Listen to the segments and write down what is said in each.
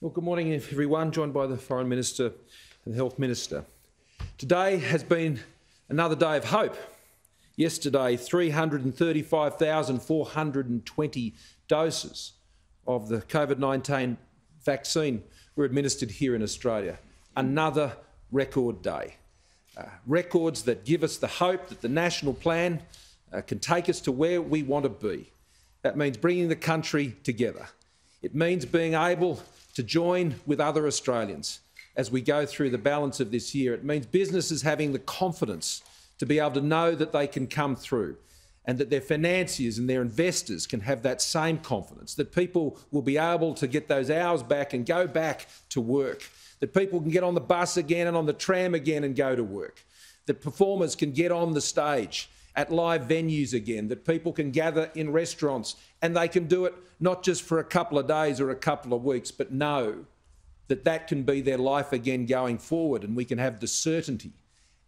Well, good morning, everyone. Joined by the Foreign Minister and the Health Minister. Today has been another day of hope. Yesterday, 335,420 doses of the COVID-19 vaccine were administered here in Australia. Another record day. Records that give us the hope that the national plan can take us to where we want to be. That means bringing the country together. It means being able to join with other Australians as we go through the balance of this year. It means businesses having the confidence to be able to know that they can come through and that their financiers and their investors can have that same confidence, that people will be able to get those hours back and go back to work, that people can get on the bus again and on the tram again and go to work, that performers can get on the stage at live venues again, that people can gather in restaurants and they can do it not just for a couple of days or a couple of weeks, but know that that can be their life again going forward and we can have the certainty.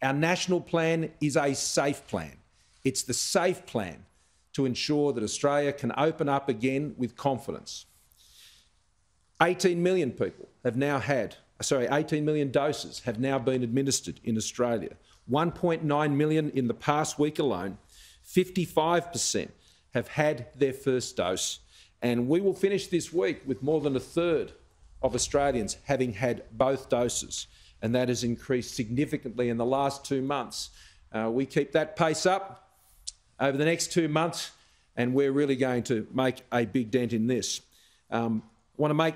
Our national plan is a safe plan. It's the safe plan to ensure that Australia can open up again with confidence. 18 million people have now 18 million doses have now been administered in Australia. 1.9 million in the past week alone. 55% have had their first dose. And we will finish this week with more than a third of Australians having had both doses. And that has increased significantly in the last 2 months. We keep that pace up over the next 2 months, and we're really going to make a big dent in this. I want to make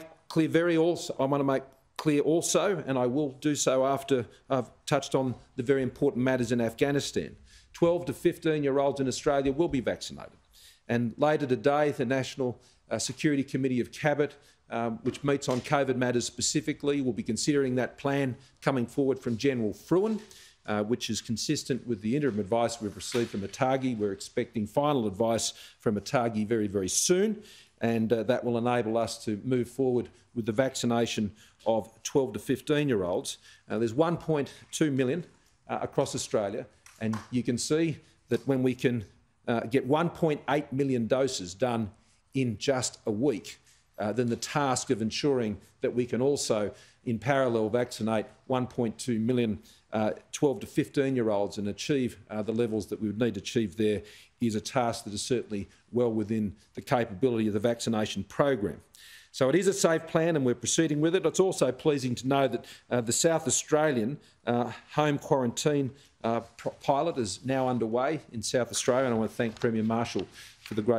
clear also, and I will do so after I've touched on the very important matters in Afghanistan. 12 to 15-year-olds in Australia will be vaccinated. And later today, the National Security Committee of Cabinet, which meets on COVID matters specifically, will be considering that plan coming forward from General Fruin, which is consistent with the interim advice we've received from ATAGI. We're expecting final advice from ATAGI very, very soon, and that will enable us to move forward with the vaccination of 12 to 15-year-olds. There's 1.2 million across Australia, and you can see that when we can get 1.8 million doses done in just a week, then the task of ensuring that we can also, in parallel, vaccinate 1.2 million 12 to 15-year-olds and achieve the levels that we would need to achieve there is a task that is certainly well within the capability of the vaccination program. So it is a safe plan and we're proceeding with it. It's also pleasing to know that the South Australian home quarantine pilot is now underway in South Australia, and I want to thank Premier Marshall for the great